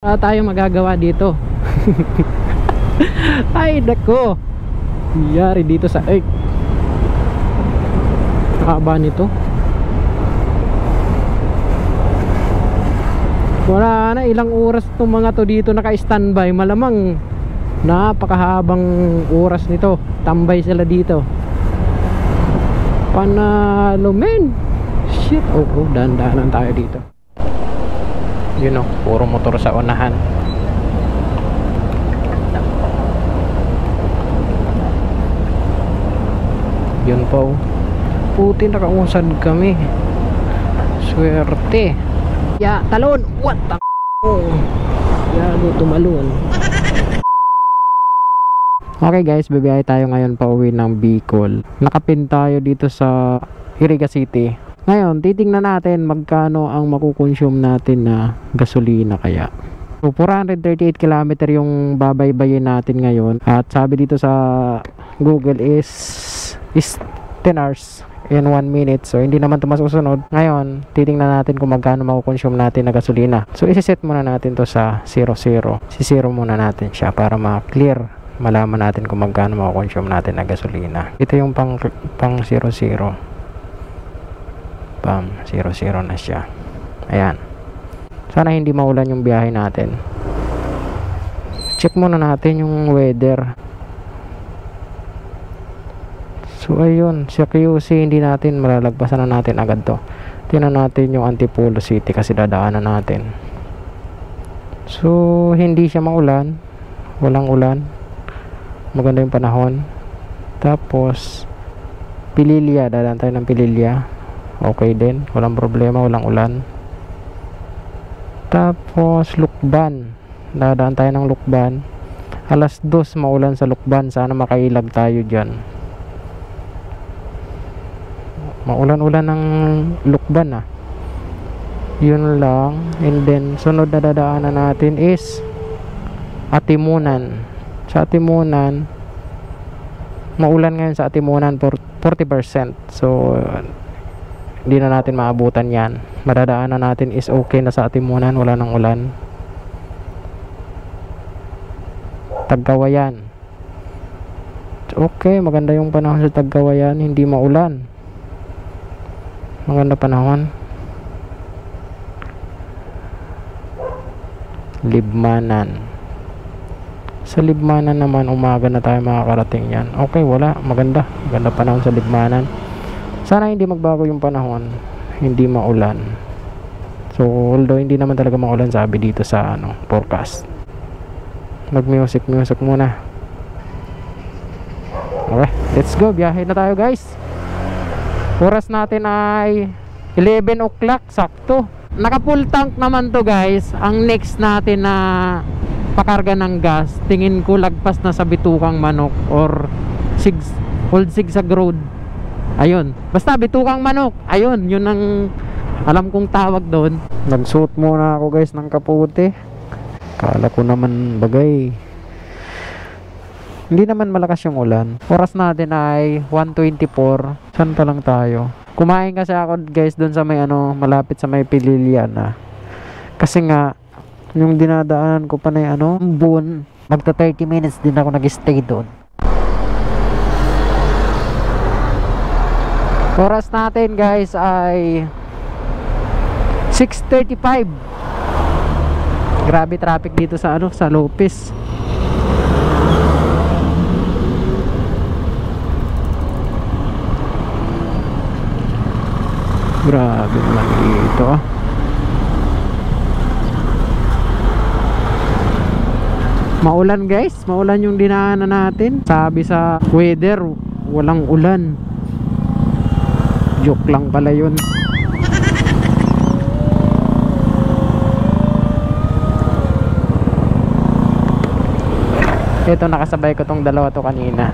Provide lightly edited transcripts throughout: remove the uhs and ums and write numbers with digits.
Wala tayong magagawa dito. Ay nako, yari dito sa haba nito. Wala na, ilang oras itong mga to dito naka-standby. Malamang napakahabang oras nito, tambay sila dito. Panalo men. Shit, dahan-dahanan tayo dito. Yun o, puro motor sa unahan. Yun po, puti nakausad kami. Swerte. Ya, talon. What the yago tumalon. Okay guys, bibiyay tayo ngayon pa uwi ng Bicol. Nakapin tayo dito sa Iriga City. Ngayon, titingnan natin magkano ang makukonsume natin na gasolina kaya. So, 438 km yung babaybayin natin ngayon. At sabi dito sa Google is 10 hours in 1 minute. So, hindi naman ito masusunod. Ngayon, titingnan natin kung magkano makukonsume natin na gasolina. So, isiset muna natin to sa 00. Si-zero muna natin siya para ma-clear. Malaman natin kung magkano makukonsume natin na gasolina. Ito yung pang 00. Pam 00 na siya. Ayan, sana hindi maulan yung biyahe natin. Check muna natin yung weather. So ayun, sa QC hindi natin malalagpasan na natin agad to. Tingnan natin yung Antipolo City kasi dadaanan natin. So hindi siya maulan, walang ulan, maganda yung panahon. Tapos Pililya, dadaan tayo ng Pililya. Okay din, walang problema, walang ulan. Tapos Lukban, dadaan tayo ng Lukban. Alas 2 maulan sa Lukban, sana makailag tayo dyan. Maulan-ulan ng Lukban yun lang. And then sunod na dadaanan natin is Atimunan. Sa Atimunan, maulan ngayon sa Atimunan for 40%. So hindi na natin maabutan yan. Madadaanan natin is okay na sa Atimunan, wala nang ulan. Tagkawayan, okay, maganda yung panahon sa Tagkawayan, hindi maulan, maganda panahon. Libmanan, sa Libmanan naman umaga na tayo makakarating yan. Okay, wala, maganda panahon sa Libmanan. Sana hindi magbago yung panahon, hindi maulan. So although hindi naman talaga maulan sabi dito sa forecast. Mag music muna. Okay, let's go, biyahe na tayo guys. Oras natin ay 11 o'clock sakto. Naka full tank naman to guys. Ang next natin na pakarga ng gas, tingin ko lagpas na sa Bitukang Manok or Old Zigzag Road. Ayun, basta Bitukang Manok. Ayun, yun ang alam kong tawag doon. Nagsuot muna ako guys ng kaputi. Kala ko naman bagay. Hindi naman malakas yung ulan. Oras natin ay 1:24. Saan pa lang tayo? Kumain kasi ako guys doon sa may malapit sa may Pililya na. Kasi nga yung dinadaanan ko pa na yung Boon, magta 30 minutes din ako nag-stay doon. Oras natin guys ay 6:35. Grabe traffic dito sa sa Lopez. Grabe naman dito. Maulan guys, maulan yung dinaanan natin. Sabi sa weather, walang ulan. Joke lang pala yun. Ito, nakasabay ko tong dalawa to kanina.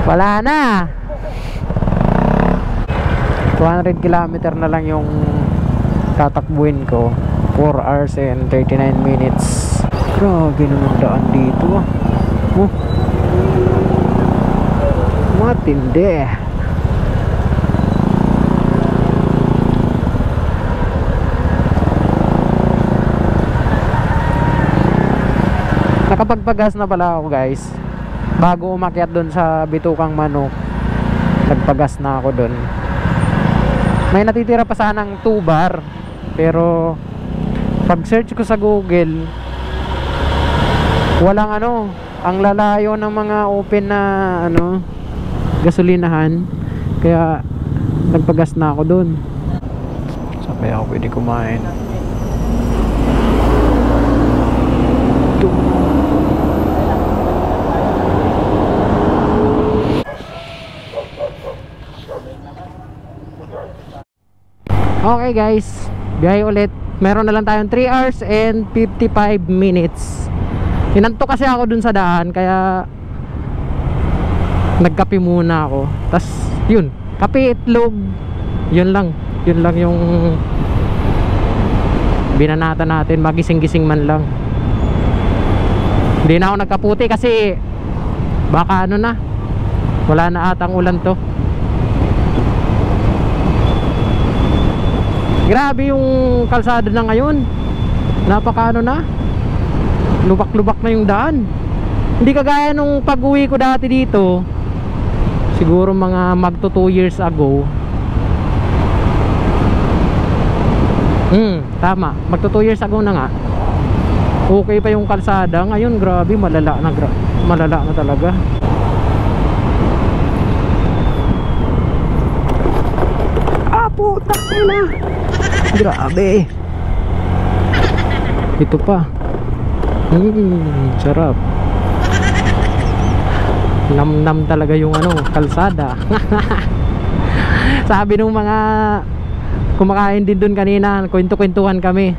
Wala na. 200 km na lang yung tatakbuhin ko. 4 hours and 39 minutes. Grabe naman daan dito matindi. Nakapagpagas na pala ako guys. Bago umakyat doon sa Bitukang Manok, nagpagas na ako doon. May natitira pa sanang 2 bar, pero pag search ko sa Google, walang ano, ang lalayo ng mga open na ano, gasolinahan. Kaya nagpagas na ako doon. Saan kaya ako pwede kumain? Okay guys, biyahe ulit. Meron na lang tayong 3 hours and 55 minutes. Inanto kasi ako dun sa daan, kaya nagkape muna ako. Tas yun, kape, itlog. Yun lang yung binanata natin, magising-gising man lang. Hindi na ako nagkaputi kasi baka ano na, wala na atang ulan to. Grabe yung kalsada na ngayon. Napaka ano na, lubak-lubak na yung daan. Hindi kagaya nung pag-uwi ko dati dito, siguro mga magto 2 years ago. Tama, magto 2 years ago na nga. Okay pa yung kalsada. Ngayon grabe, malala na talaga. Puta na. Grabe. Ito pa. Sarap. Namnam talaga yung ano, kalsada. Sabi nung mga kumakain din dun kanina, kwento-kwentuhan kami.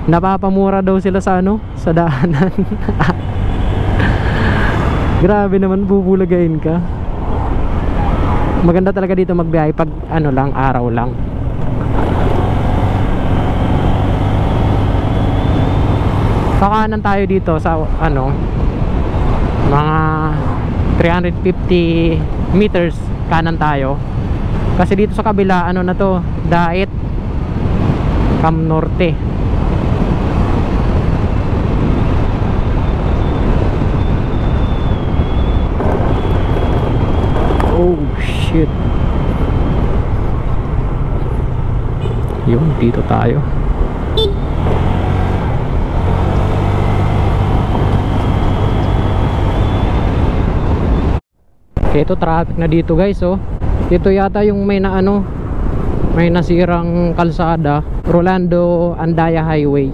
Napapamura daw sila sa ano, sa daanan. Grabe naman, bubulagain ka. Maganda talaga dito magbiyahe pag ano lang, araw lang. Kakanan tayo dito sa ano, mga 350 meters kanan tayo. Kasi dito sa kabila ano na to, Daet Cam Norte. Oh shit. Yun, dito tayo. Okay, ito traffic na dito guys, oh. Dito yata yung may na ano, may nasirang kalsada, Rolando Andaya Highway.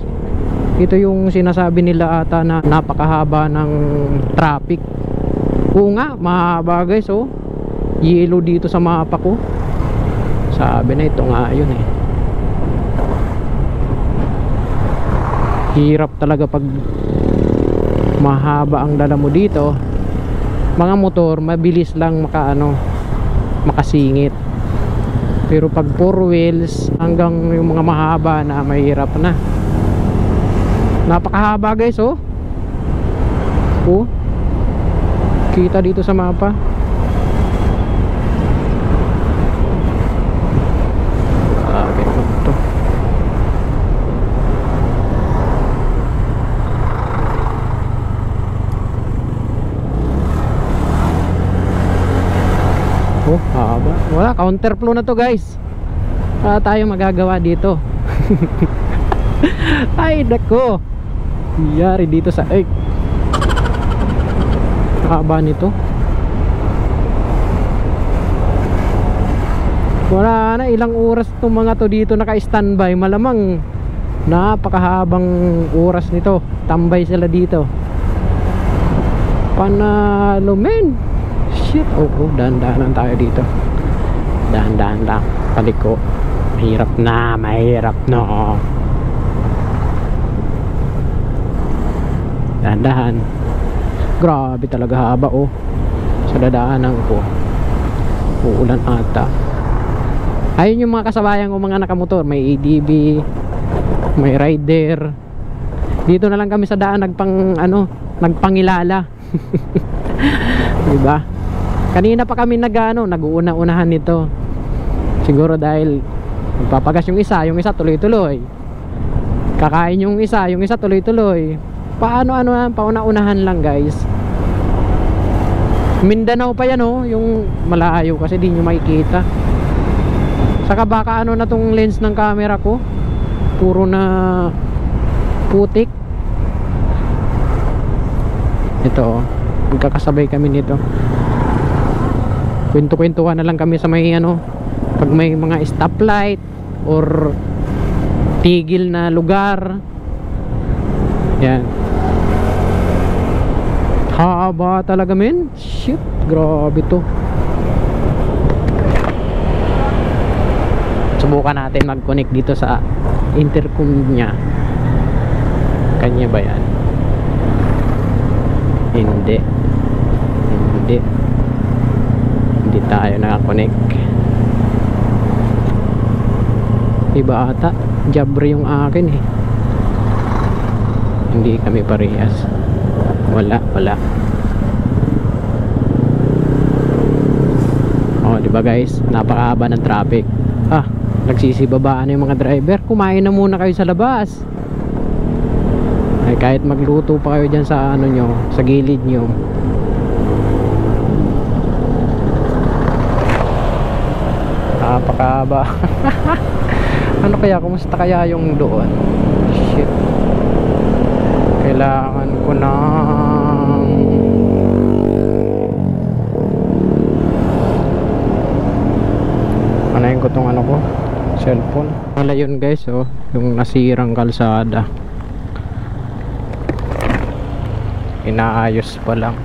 Ito yung sinasabi nila ata na napakahaba ng traffic. Oo nga, mahaba guys, oh. Yellow dito sa mapa ko. Sabi na ito nga yun eh. Hirap talaga pag mahaba ang dala mo dito. Mga motor mabilis lang makasingit. Pero pag 4 wheels hanggang yung mga mahaba na, mahirap na. Napakahaba guys, oh. Oh. Kita dito sa mapa. Oh, haba. Wala, counterflow na to guys. Wala tayong magagawa dito. Ay nako, yari dito sa haba nito. Wala na, ilang oras itong mga to dito naka-standby. Malamang napakahabang oras nito, tambay sila dito. Panalo men. Shit. Oh, dahan-dahanan tayo dito. Dahan-dahan lang. Paliko. Mahirap na. Dahan-dahan. Grabe talaga haba, oh. Sa dadaanan ko. Uulan ata. Ayun yung mga kasabayan ko, mga nakamotor. May ADB, may rider. Dito na lang kami sa daan nagpangilala. Diba? Kanina pa kami nag-uuna-unahan nito. Siguro dahil magpapagas yung isa tuloy-tuloy. Kakain yung isa tuloy-tuloy. paano pauna-unahan lang guys. Mindanao pa yan oh, yung malayo kasi di nyo makikita. Saka baka ano na tong lens ng camera ko, puro na putik. Ito oh, magkakasabay kami nito. Kwento-kwentuhan na lang kami sa may ano, pag may mga stoplight or tigil na lugar. Yan. Haba talaga men. Shit, grabe to. Subukan natin mag-connect dito sa intercom nya. Kanya ba yan? Hindi. Hindi tayo nakakonect. Iba ata. Jabri yung akin eh. Hindi kami parehas. Wala. Oh, di ba guys? Napakahaba ng traffic. Nagsisibabaan na yung mga driver. Kumain na muna kayo sa labas. Ay, kahit magluto pa kayo dyan sa ano nyo, sa gilid nyo. Napakahaba. Ano kaya? Kumusta kaya yung doon? Shit. Kailangan ko ng anayin ko tong ano ko, cellphone. Wala yun guys oh, yung nasirang kalsada. Inaayos pa lang.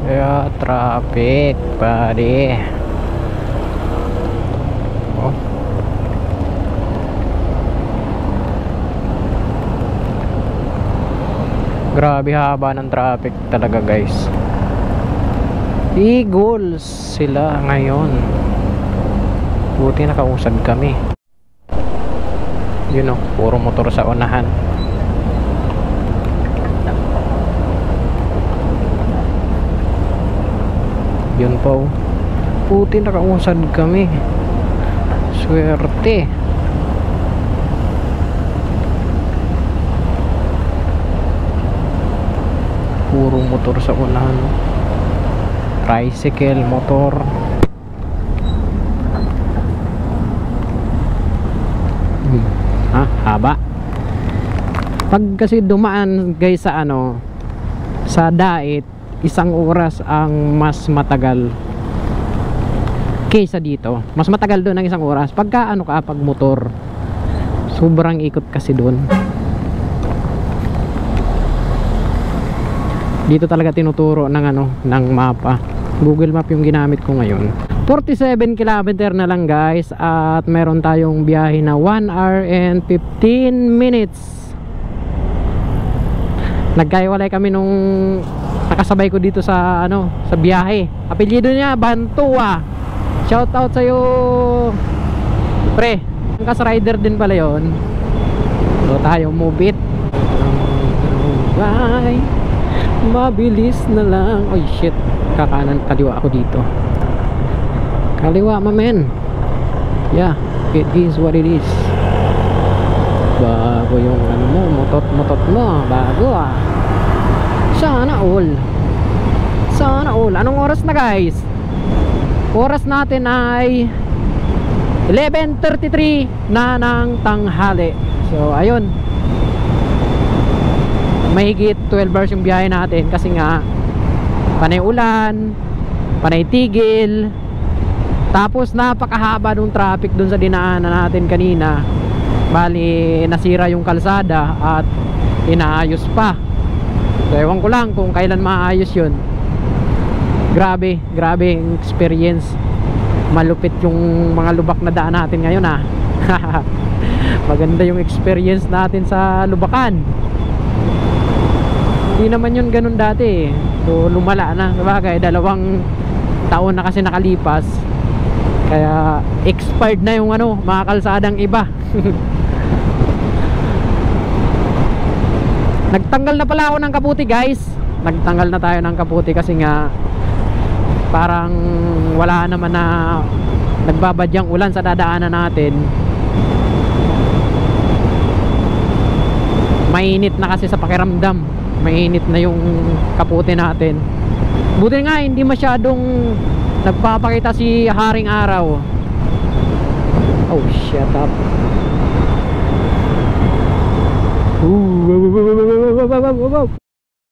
Kaya traffic pare. Oh. Grabe haba ng traffic talaga guys. Eagles sila ngayon. Buti nakausad kami. Yun o, puro motor sa unahan. Yun po. Buti nakausad kami. Swerte. Puro motor sa unahan. Tricycle, motor. Haba. Pag kasi dumaan guys sa ano, sa Dait, 1 oras ang mas matagal kaysa dito. Mas matagal doon ng 1 oras. Pagka ano ka, pag motor, sobrang ikot kasi doon. Dito talaga tinuturo ng ano, ng mapa. Google Map yung ginamit ko ngayon. 47 km na lang guys, at meron tayong biyahe na 1 hour and 15 minutes. Nagkaiwalay kami nung nakasabay ko dito sa ano, sa biyahe. Apelyido niya Bantua. Shout out sa iyo, pre. Angkas rider din pala yon. So tayo move it. Bye. Mabilis na lang. Oh shit, kakanan kaliwa ako dito. Kaliwa mamen. Yeah, it is what it is. Bago yung ano mo, motot mo. Bago ah. Sana all. Anong oras na guys? Oras natin ay 11:33 na ng tanghali. So ayun, mahigit 12 hours yung biyahe natin kasi nga panay ulan, panay tigil, tapos napakahaba nung traffic dun sa dinaanan natin kanina. Bali nasira yung kalsada at inaayos pa. So ewan ko lang kung kailan maayos yun. Grabe yung experience. Malupit yung mga lubak na daan natin ngayon ah. Maganda yung experience natin sa lubakan. Hindi naman yun ganun dati eh. So lumala na. Sabagay, 2 taon na kasi nakalipas. Kaya expired na yung ano, mga kalsadang iba. Nagtanggal na pala ako ng kaputi guys. Nagtanggal na tayo ng kaputi kasi nga parang wala naman na nagbabadyang ulan sa dadaanan natin. mainit na kasi sa pakiramdam, mainit na yung kapote natin. Buti nga hindi masyadong nagpapakita si Haring Araw. Oh, shut up.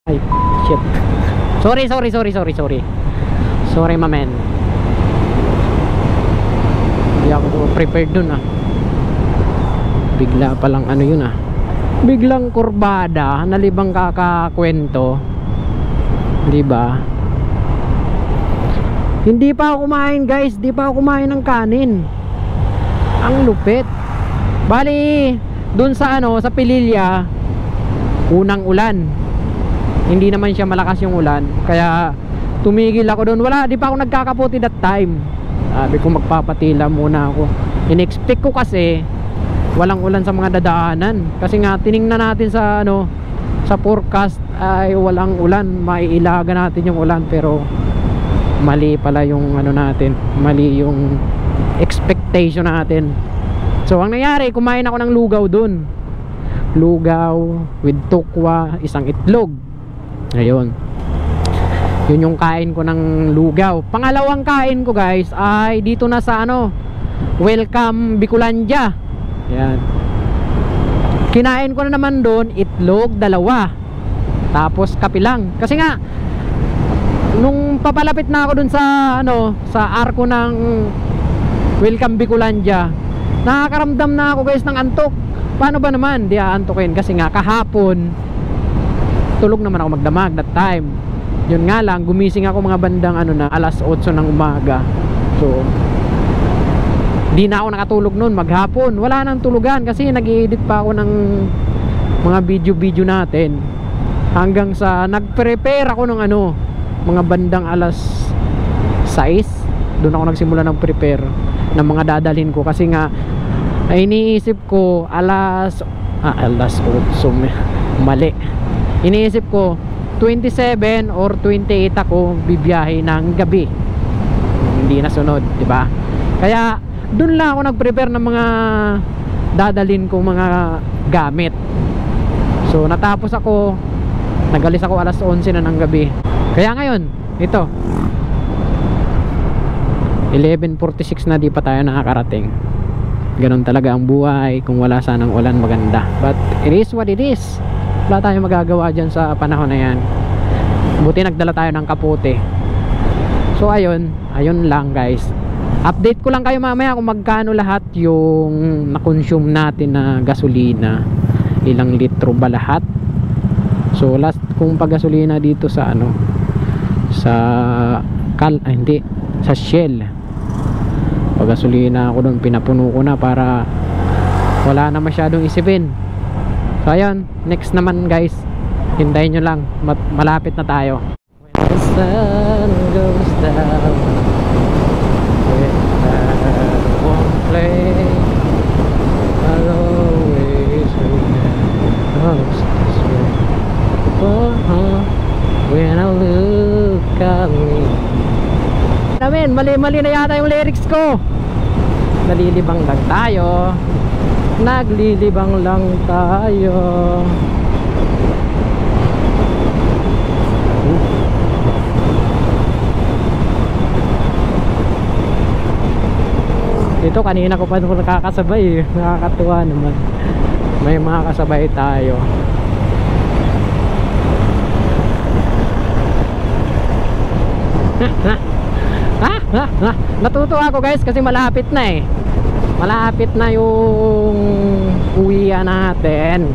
Ay, shit. Sorry, mamen. Hindi ako prepared dun ah. Bigla palang ano yun ah. Biglang kurbada, nalibang kakakwento. Diba? Hindi pa ako kumain guys, di pa ako kumain ng kanin. Ang lupit. Bali, dun sa ano, sa Pililya, unang ulan. Hindi naman siya malakas yung ulan, kaya tumigil ako dun. Wala, di pa ako nagkakaputi that time. Sabi ko magpapatila muna ako. In-expect ko kasi walang ulan sa mga dadaanan. Kasi nga tiningnan natin sa ano, sa forecast ay walang ulan. Maiilaga natin yung ulan, pero mali pala yung ano natin, mali yung expectation natin. So ang nangyari, kumain ako ng lugaw dun. Lugaw with tukwa, isang itlog. Ayun, yun yung kain ko ng lugaw. Pangalawang kain ko guys ay dito na sa ano, Welcome Bicolandia. Yan, kinain ko na naman doon itlog, dalawa, tapos kape lang. Kasi nga nung papalapit na ako dun sa ano, sa arko ng Welcome Bicolandia, nakakaramdam na ako guys ng antok. Paano ba naman di aantokin? Kasi nga kahapon tulog naman ako magdamag that time. Yun nga lang, gumising ako mga bandang ano na, alas 8 ng umaga. So di na ako nakatulog noon maghapon. Wala nang tulugan kasi nag-i-edit pa ako ng mga video natin. Hanggang sa nag-prepare ako ng ano, mga bandang alas 6. Doon ako nagsimula ng prepare ng mga dadalhin ko. Kasi nga ay iniisip ko alas 8, mali. Iniisip ko 27 or 28 ako bibiyahe ng gabi. Hindi na sunod, di ba? Kaya doon lang ako nag-prepare ng mga dadalhin kong mga gamit. So natapos ako, nagalis ako alas 11 na ng gabi. Kaya ngayon, ito 11:46 na, di pa tayo nakakarating. Ganon talaga ang buhay. Kung wala sanang ulan, maganda. But it is what it is. Wala tayong magagawa dyan sa panahon na yan. Buti nagdala tayo ng kapote. So ayun lang guys. Update ko lang kayo mamaya kung magkano lahat yung na-consume natin na gasolina. Ilang litro ba lahat. So last kong pag-gasolina dito sa ano, sa sa Shell, pag-gasolina ako doon, pinapuno ko na para wala na masyadong isipin. So ayun, next naman guys, hintayin nyo lang, malapit na tayo. When the sun goes down, when I won't play, I'll always remember this way. When I look at me. Namin, mali-mali na yata yung lyrics ko. Nalilibang lang tayo. Naglilibang lang tayo. Dito kanina ko pa nakakasabay eh. Nakakatuwa naman. May mga kasabay tayo. Natutuwa ako guys kasi malapit na eh. Malapit na yung uwian natin.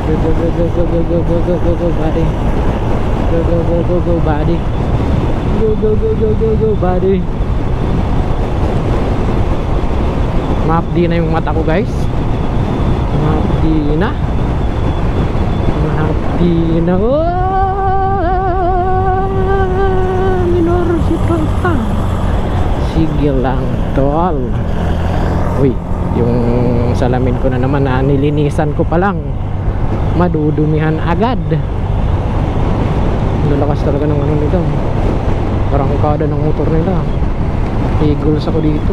Go buddy. Go buddy. Go buddy. Mapdi na yung mata ko guys. Mapdi na. Mapdi na. Sige lang tol. Uy, yung salamin ko na naman na nilinisan ko pa lang, madudumihan agad. Lalakas talaga ng ano nito. Parang kada ng motor nila. Eagles ako dito.